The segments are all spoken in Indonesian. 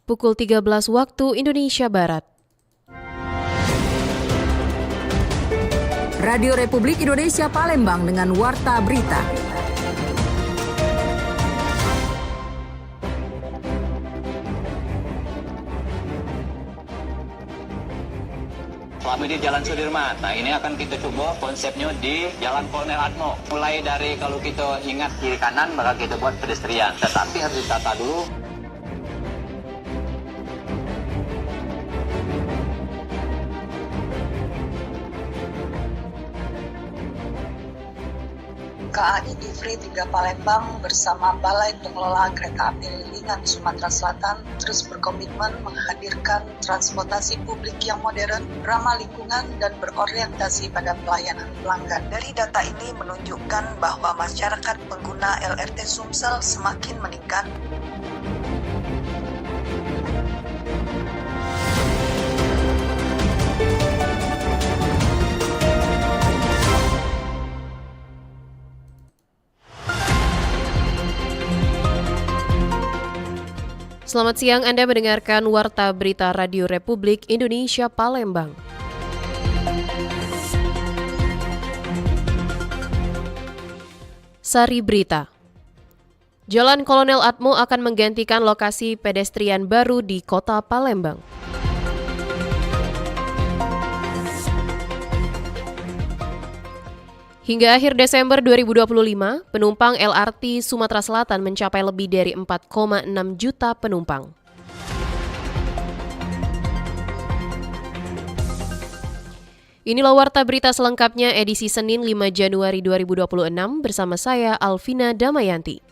pukul 13 waktu Indonesia Barat. Radio Republik Indonesia Palembang dengan Warta Berita. Kami di Jalan Sudirman. Nah, ini akan kita coba konsepnya di Jalan Kolonel Atmo. Mulai dari kalau kita ingat kiri kanan, maka kita buat pedestrian. Tetapi harus ditata dulu. KAI Divri 3 Palembang bersama Balai Pengelola Kereta Api Ringan Sumatera Selatan terus berkomitmen menghadirkan transportasi publik yang modern, ramah lingkungan, dan berorientasi pada pelayanan pelanggan. Dari data ini menunjukkan bahwa masyarakat pengguna LRT Sumsel semakin meningkat. Selamat siang, Anda mendengarkan Warta Berita Radio Republik Indonesia Palembang. Sari Berita. Jalan Kolonel Atmo akan menggantikan lokasi pedestrian baru di Kota Palembang. Hingga akhir Desember 2025, penumpang LRT Sumatera Selatan mencapai lebih dari 4,6 juta penumpang. Inilah Warta Berita selengkapnya edisi Senin 5 Januari 2026 bersama saya Alvina Damayanti.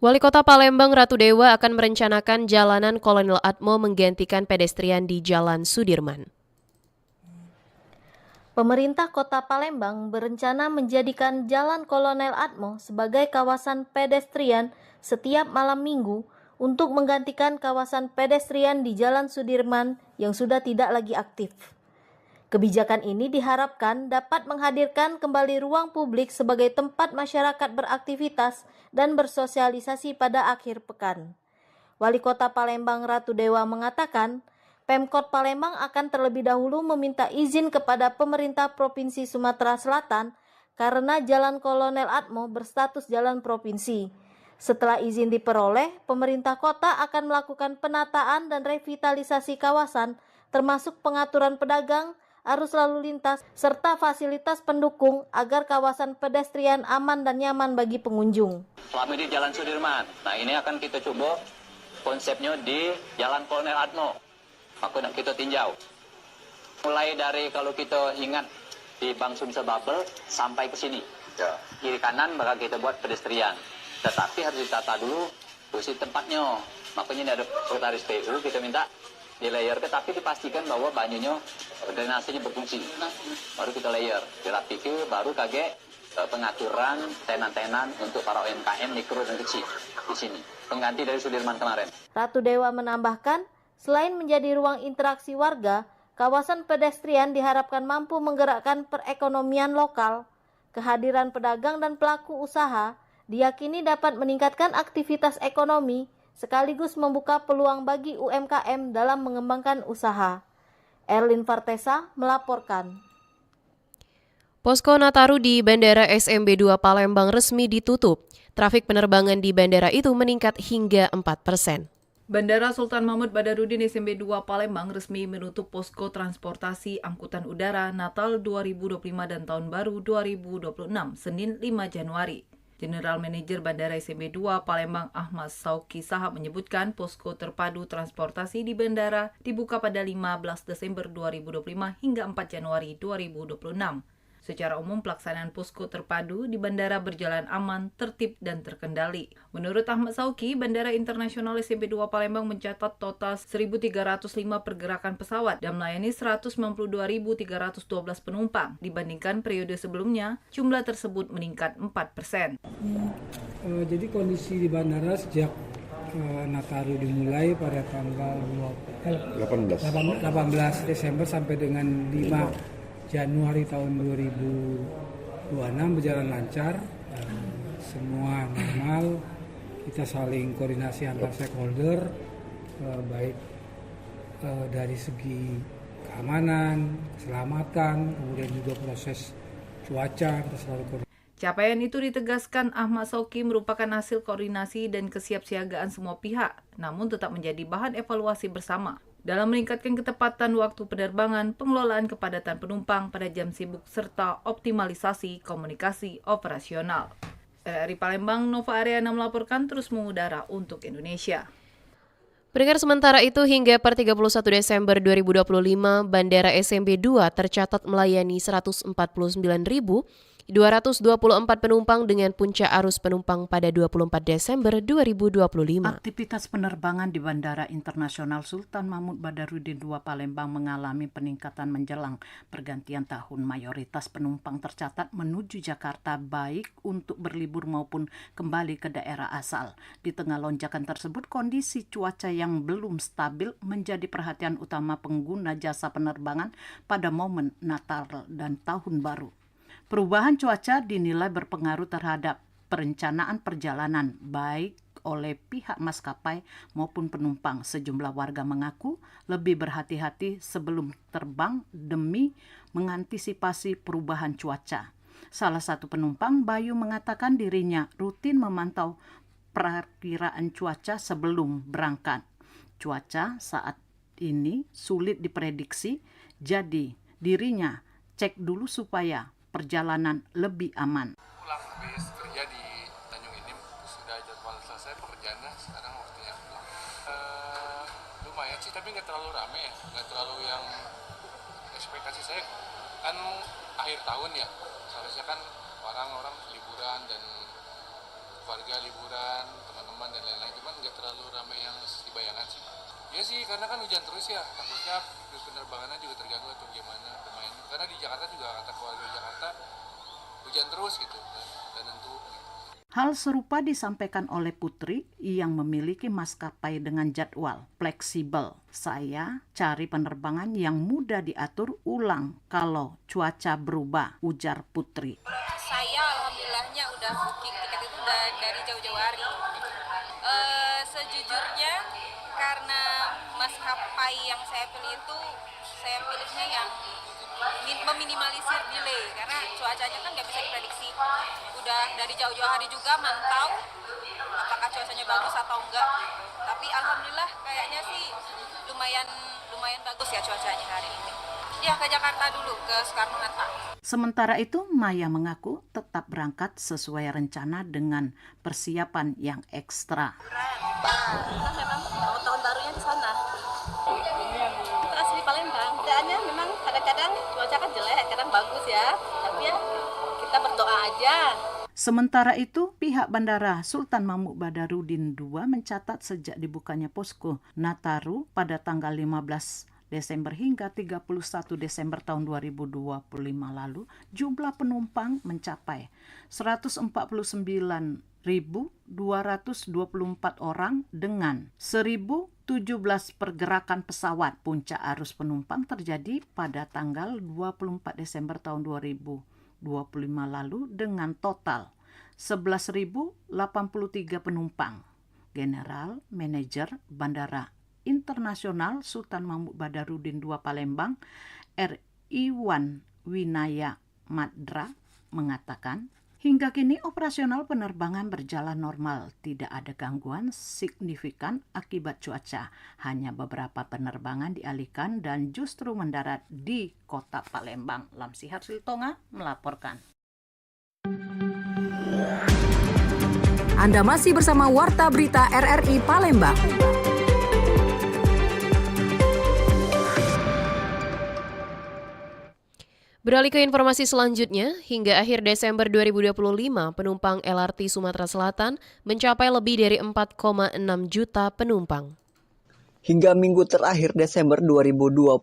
Wali Kota Palembang Ratu Dewa akan merencanakan jalanan Kolonel Atmo menggantikan pedestrian di Jalan Sudirman. Pemerintah Kota Palembang berencana menjadikan Jalan Kolonel Atmo sebagai kawasan pedestrian setiap malam minggu untuk menggantikan kawasan pedestrian di Jalan Sudirman yang sudah tidak lagi aktif. Kebijakan ini diharapkan dapat menghadirkan kembali ruang publik sebagai tempat masyarakat beraktivitas dan bersosialisasi pada akhir pekan. Wali Kota Palembang Ratu Dewa mengatakan, Pemkot Palembang akan terlebih dahulu meminta izin kepada pemerintah Provinsi Sumatera Selatan karena Jalan Kolonel Atmo berstatus jalan provinsi. Setelah izin diperoleh, pemerintah kota akan melakukan penataan dan revitalisasi kawasan termasuk pengaturan pedagang, arus lalu lintas, serta fasilitas pendukung agar kawasan pedestrian aman dan nyaman bagi pengunjung. Kami di Jalan Sudirman. Nah, ini akan kita coba konsepnya di Jalan Kolonel Atmo. Aku nak kita tinjau. Mulai dari kalau kita ingat di Bang Sumsel Babel sampai ke sini. Ya. Kiri kanan maka kita buat pedestrian. Tetapi harus ditata dulu posisi tempatnya. Makanya ini ada sekretaris PU kita minta di layer, tapi dipastikan bahwa banyunya drainasenya berfungsi. Baru kita layer, dirapikan, baru kage pengaturan tenan-tenan untuk para UMKM mikro dan kecil di sini. Pengganti dari Sudirman kemarin. Ratu Dewa menambahkan, selain menjadi ruang interaksi warga, kawasan pedestrian diharapkan mampu menggerakkan perekonomian lokal. Kehadiran pedagang dan pelaku usaha diyakini dapat meningkatkan aktivitas ekonomi sekaligus membuka peluang bagi UMKM dalam mengembangkan usaha. Erlin Fartesa melaporkan. Posko Nataru di Bandara SMB 2 Palembang resmi ditutup. Trafik penerbangan di bandara itu meningkat hingga 4%. Bandara Sultan Mahmud Badarudin SMB 2 Palembang resmi menutup posko transportasi angkutan udara Natal 2025 dan Tahun Baru 2026, Senin 5 Januari. General Manager Bandara SMB 2 Palembang Ahmad Sauki Sahab menyebutkan posko terpadu transportasi di bandara dibuka pada 15 Desember 2025 hingga 4 Januari 2026. Secara umum, pelaksanaan posko terpadu di bandara berjalan aman, tertib, dan terkendali. Menurut Ahmad Sauki, Bandara Internasional SMB 2 Palembang mencatat total 1.305 pergerakan pesawat dan melayani 192.312 penumpang. Dibandingkan periode sebelumnya, jumlah tersebut meningkat 4%. Jadi kondisi di bandara sejak Nataru dimulai pada tanggal 18 Desember sampai dengan 5 Januari tahun 2026 berjalan lancar, semua normal. Kita saling koordinasi antar stakeholder, baik dari segi keamanan, keselamatan, kemudian juga proses cuaca kita selalu koordinasi. Capaian itu ditegaskan Ahmad Sauki merupakan hasil koordinasi dan kesiapsiagaan semua pihak, namun tetap menjadi bahan evaluasi bersama dalam meningkatkan ketepatan waktu penerbangan, pengelolaan kepadatan penumpang pada jam sibuk, serta optimalisasi komunikasi operasional. RRI Palembang, Nova Ariana melaporkan, terus mengudara untuk Indonesia. Pendengar, sementara itu hingga per 31 Desember 2025, Bandara SMB 2 tercatat melayani 149.224 penumpang dengan puncak arus penumpang pada 24 Desember 2025. Aktivitas penerbangan di Bandara Internasional Sultan Mahmud Badarudin II Palembang mengalami peningkatan menjelang pergantian tahun. Mayoritas penumpang tercatat menuju Jakarta, baik untuk berlibur maupun kembali ke daerah asal. Di tengah lonjakan tersebut, kondisi cuaca yang belum stabil menjadi perhatian utama pengguna jasa penerbangan pada momen Natal dan Tahun Baru. Perubahan cuaca dinilai berpengaruh terhadap perencanaan perjalanan baik oleh pihak maskapai maupun penumpang. Sejumlah warga mengaku lebih berhati-hati sebelum terbang demi mengantisipasi perubahan cuaca. Salah satu penumpang, Bayu, mengatakan dirinya rutin memantau perakiraan cuaca sebelum berangkat. Cuaca saat ini sulit diprediksi, jadi dirinya cek dulu supaya perjalanan lebih aman. Pulang habis kerja di Tanjung Inim, sudah jadwal selesai pekerjaannya, sekarang waktunya pulang. Lumayan sih, tapi nggak terlalu rame ya, nggak terlalu yang ekspektasi saya kan akhir tahun ya, seharusnya kan orang-orang liburan dan keluarga liburan, teman-teman dan lain-lain, cuman nggak terlalu rame yang dibayangkan sih. Ya sih, karena kan hujan terus ya, takutnya penerbangannya juga terganggu atau gimana pemain. Karena di Jakarta juga kata keluarga di Jakarta hujan terus gitu dan tentu. Hal serupa disampaikan oleh Putri yang memiliki maskapai dengan jadwal fleksibel. Saya cari penerbangan yang mudah diatur ulang kalau cuaca berubah, ujar Putri. Saya alhamdulillahnya udah booking tiket itu udah dari jauh-jauh hari. Sejujurnya karena maskapai yang saya pilih itu, saya pilihnya yang meminimalisir delay karena cuacanya kan nggak bisa diprediksi. Udah dari jauh-jauh hari juga mantau apakah cuacanya bagus atau enggak. Tapi alhamdulillah kayaknya sih lumayan bagus ya cuacanya hari ini. Ya, ke Jakarta dulu, ke Soekarno-Hatta. Sementara itu, Maya mengaku tetap berangkat sesuai rencana dengan persiapan yang ekstra. Kita memang tahun barunya di sana. Terus di Palembang, keadaannya memang kadang-kadang cuaca kan jelek, kadang bagus ya. Tapi ya kita berdoa aja. Sementara itu, pihak Bandara Sultan Mahmud Badarudin II mencatat sejak dibukanya posko Nataru pada tanggal 15 Desember hingga 31 Desember tahun 2025 lalu, jumlah penumpang mencapai 149.224 orang dengan 1.017 pergerakan pesawat. Puncak arus penumpang terjadi pada tanggal 24 Desember tahun 2025 lalu dengan total 11.083 penumpang. General Manager Bandara Internasional Sultan Mahmud Badarudin II Palembang, R. Iwan Winaya Madra, mengatakan, hingga kini operasional penerbangan berjalan normal, tidak ada gangguan signifikan akibat cuaca. Hanya beberapa penerbangan dialihkan dan justru mendarat di kota Palembang. Lamsihar Siltonga melaporkan. Anda masih bersama Warta Berita RRI Palembang. Beralih ke informasi selanjutnya, hingga akhir Desember 2025, penumpang LRT Sumatera Selatan mencapai lebih dari 4,6 juta penumpang. Hingga minggu terakhir Desember 2025,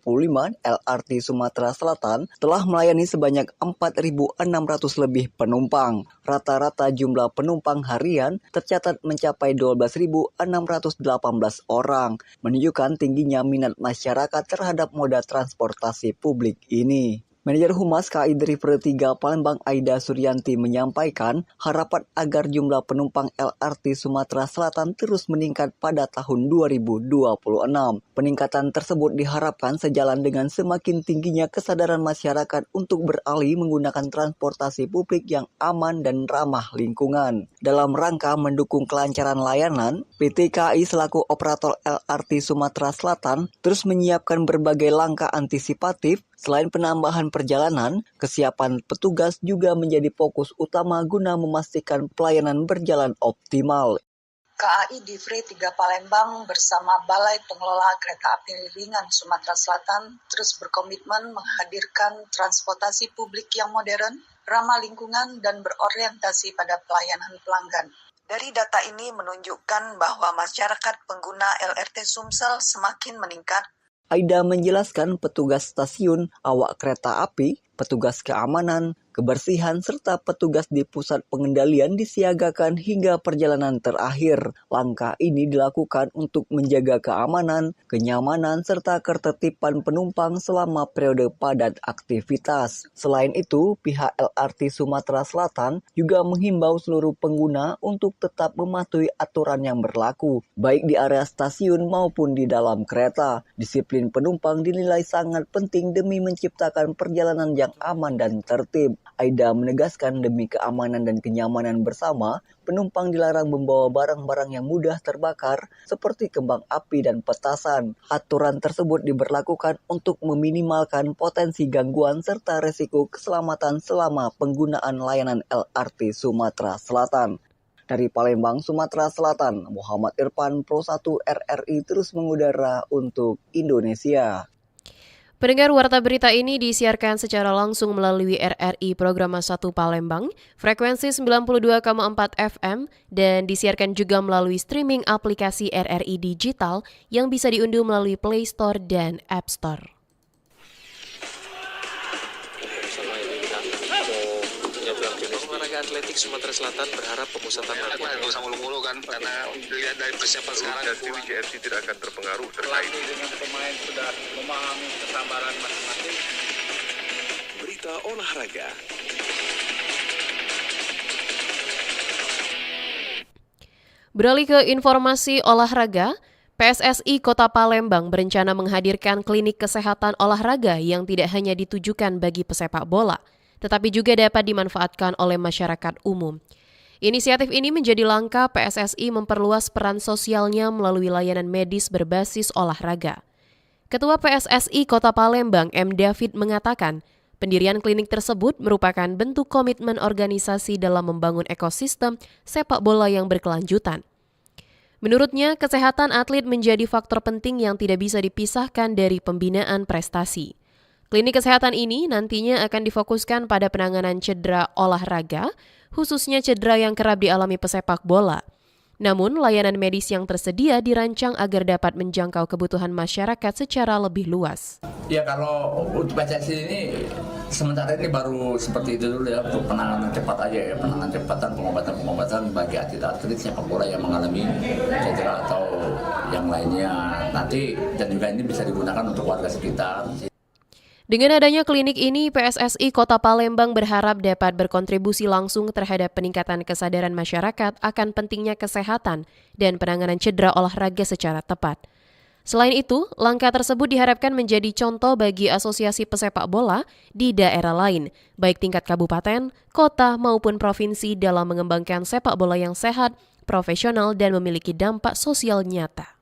LRT Sumatera Selatan telah melayani sebanyak 4.600 lebih penumpang. Rata-rata jumlah penumpang harian tercatat mencapai 12.618 orang, menunjukkan tingginya minat masyarakat terhadap moda transportasi publik ini. Manajer Humas KAI Driver 3 Palembang Aida Suryanti menyampaikan harapan agar jumlah penumpang LRT Sumatera Selatan terus meningkat pada tahun 2026. Peningkatan tersebut diharapkan sejalan dengan semakin tingginya kesadaran masyarakat untuk beralih menggunakan transportasi publik yang aman dan ramah lingkungan. Dalam rangka mendukung kelancaran layanan, PT KAI selaku operator LRT Sumatera Selatan terus menyiapkan berbagai langkah antisipatif. Selain penambahan perjalanan, kesiapan petugas juga menjadi fokus utama guna memastikan pelayanan berjalan optimal. KAI Divri 3 Palembang bersama Balai Pengelola Kereta Api Ringan Sumatera Selatan terus berkomitmen menghadirkan transportasi publik yang modern, ramah lingkungan, dan berorientasi pada pelayanan pelanggan. Dari data ini menunjukkan bahwa masyarakat pengguna LRT Sumsel semakin meningkat. Aida menjelaskan petugas stasiun, awak kereta api, petugas keamanan, kebersihan, serta petugas di pusat pengendalian disiagakan hingga perjalanan terakhir. Langkah ini dilakukan untuk menjaga keamanan, kenyamanan, serta ketertiban penumpang selama periode padat aktivitas. Selain itu, pihak LRT Sumatera Selatan juga menghimbau seluruh pengguna untuk tetap mematuhi aturan yang berlaku, baik di area stasiun maupun di dalam kereta. Disiplin penumpang dinilai sangat penting demi menciptakan perjalanan yang aman dan tertib. Aida menegaskan demi keamanan dan kenyamanan bersama, penumpang dilarang membawa barang-barang yang mudah terbakar seperti kembang api dan petasan. Aturan tersebut diberlakukan untuk meminimalkan potensi gangguan serta resiko keselamatan selama penggunaan layanan LRT Sumatera Selatan. Dari Palembang, Sumatera Selatan, Muhammad Irfan, Pro 1 RRI terus mengudara untuk Indonesia. Pendengar, warta berita ini disiarkan secara langsung melalui RRI Program 1 Palembang, frekuensi 92,4 FM, dan disiarkan juga melalui streaming aplikasi RRI Digital yang bisa diunduh melalui Play Store dan App Store. Olahraga atletik Sumatera Selatan berharap pemusatan latihan nggak usah mulu-mulu kan, karena dilihat dari persiapan sekarang semua JFC tidak akan terpengaruh pelatih dengan pemain sudah memahami kesabaran masing-masing. Berita olahraga. Beralih ke informasi olahraga, PSSI Kota Palembang berencana menghadirkan klinik kesehatan olahraga yang tidak hanya ditujukan bagi pesepak bola, tetapi juga dapat dimanfaatkan oleh masyarakat umum. Inisiatif ini menjadi langkah PSSI memperluas peran sosialnya melalui layanan medis berbasis olahraga. Ketua PSSI Kota Palembang, M. David, mengatakan, pendirian klinik tersebut merupakan bentuk komitmen organisasi dalam membangun ekosistem sepak bola yang berkelanjutan. Menurutnya, kesehatan atlet menjadi faktor penting yang tidak bisa dipisahkan dari pembinaan prestasi. Klinik kesehatan ini nantinya akan difokuskan pada penanganan cedera olahraga, khususnya cedera yang kerap dialami pesepak bola. Namun, layanan medis yang tersedia dirancang agar dapat menjangkau kebutuhan masyarakat secara lebih luas. Ya, kalau untuk PSSI ini sementara ini baru seperti itu dulu ya, untuk penanganan cepat aja ya, penanganan cepat dan pengobatan bagi atlet-atlet sepak bola yang mengalami cedera atau yang lainnya. Nanti dan juga ini bisa digunakan untuk warga sekitar. Dengan adanya klinik ini, PSSI Kota Palembang berharap dapat berkontribusi langsung terhadap peningkatan kesadaran masyarakat akan pentingnya kesehatan dan penanganan cedera olahraga secara tepat. Selain itu, langkah tersebut diharapkan menjadi contoh bagi asosiasi pesepak bola di daerah lain, baik tingkat kabupaten, kota maupun provinsi dalam mengembangkan sepak bola yang sehat, profesional, dan memiliki dampak sosial nyata.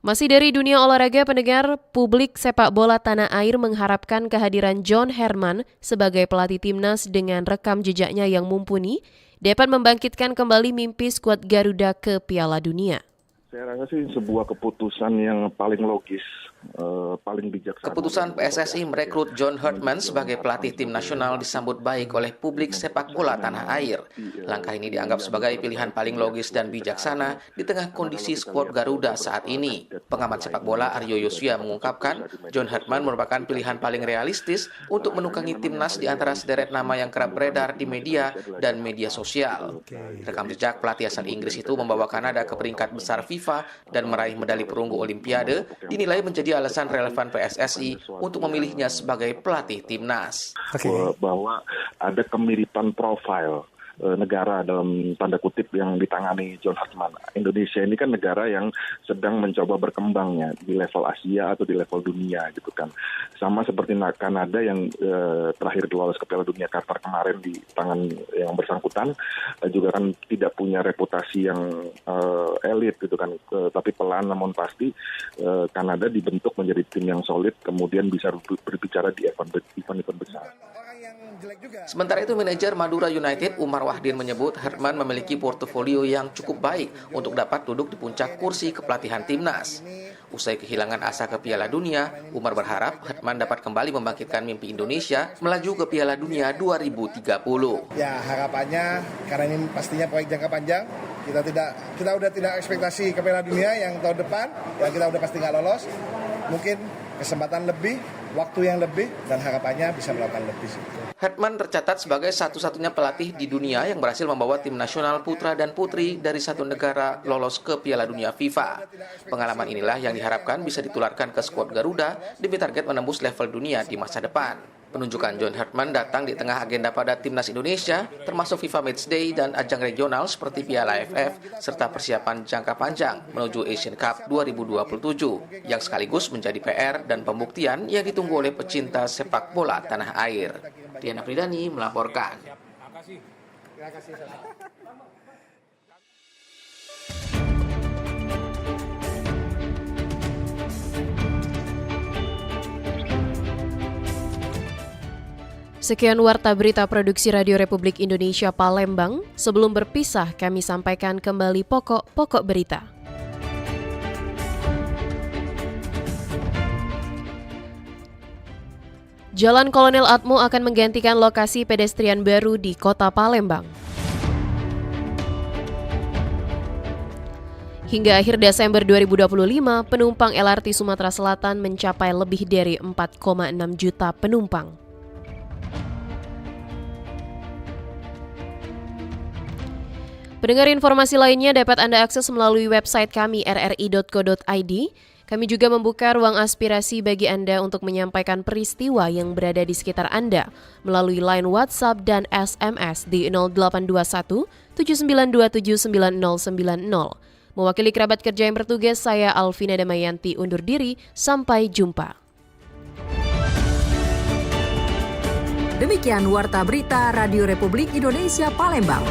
Masih dari dunia olahraga, pendengar, publik sepak bola tanah air mengharapkan kehadiran John Herman sebagai pelatih timnas dengan rekam jejaknya yang mumpuni dapat membangkitkan kembali mimpi skuad Garuda ke Piala Dunia. Saya rasa sih sebuah keputusan yang paling logis, paling bijaksana. Keputusan PSSI merekrut John Hartman sebagai pelatih tim nasional disambut baik oleh publik sepak bola tanah air. Langkah ini dianggap sebagai pilihan paling logis dan bijaksana di tengah kondisi skuad Garuda saat ini. Pengamat sepak bola Aryo Yosua mengungkapkan, John Hartman merupakan pilihan paling realistis untuk menukangi timnas di antara sederet nama yang kerap beredar di media dan media sosial. Rekam jejak pelatih asal Inggris itu membawa Kanada ke peringkat besar FIFA dan meraih medali perunggu Olimpiade dinilai menjadi alasan relevan PSSI untuk memilihnya sebagai pelatih timnas. Bahwa ada kemiripan profil negara dalam tanda kutip yang ditangani John Hartman. Indonesia ini kan negara yang sedang mencoba berkembangnya di level Asia atau di level dunia gitu kan. Sama seperti Kanada yang terakhir lolos ke Piala Dunia Qatar kemarin di tangan yang bersangkutan juga kan tidak punya reputasi yang elit gitu kan. Tapi pelan namun pasti Kanada dibentuk menjadi tim yang solid kemudian bisa berbicara di event-event besar. Sementara itu, manajer Madura United Umar Wahdin menyebut Hartman memiliki portofolio yang cukup baik untuk dapat duduk di puncak kursi kepelatihan timnas. Usai kehilangan asa ke Piala Dunia, Umar berharap Hartman dapat kembali membangkitkan mimpi Indonesia melaju ke Piala Dunia 2030. Ya, harapannya karena ini pastinya proyek jangka panjang, kita udah tidak ekspektasi ke Piala Dunia yang tahun depan, yang kita udah pasti nggak lolos. Mungkin kesempatan lebih, waktu yang lebih, dan harapannya bisa melakukan lebih. Hartman tercatat sebagai satu-satunya pelatih di dunia yang berhasil membawa tim nasional putra dan putri dari satu negara lolos ke Piala Dunia FIFA. Pengalaman inilah yang diharapkan bisa ditularkan ke skuad Garuda demi target menembus level dunia di masa depan. Penunjukan John Hartman datang di tengah agenda padat timnas Indonesia, termasuk FIFA Matchday dan ajang regional seperti Piala AFF, serta persiapan jangka panjang menuju Asian Cup 2027, yang sekaligus menjadi PR dan pembuktian yang ditunggu oleh pecinta sepak bola tanah air. Diana Pridani melaporkan. Sekian Warta Berita Produksi Radio Republik Indonesia Palembang. Sebelum berpisah, kami sampaikan kembali pokok-pokok berita. Jalan Kolonel Atmo akan menggantikan lokasi pedestrian baru di Kota Palembang. Hingga akhir Desember 2025, penumpang LRT Sumatera Selatan mencapai lebih dari 4,6 juta penumpang. Pendengar, informasi lainnya dapat Anda akses melalui website kami rri.co.id. Kami juga membuka ruang aspirasi bagi Anda untuk menyampaikan peristiwa yang berada di sekitar Anda melalui line WhatsApp dan SMS di 0821 7927 9090. Mewakili kerabat kerja yang bertugas, saya Alvina Damayanti undur diri. Sampai jumpa. Demikian Warta Berita Radio Republik Indonesia Palembang.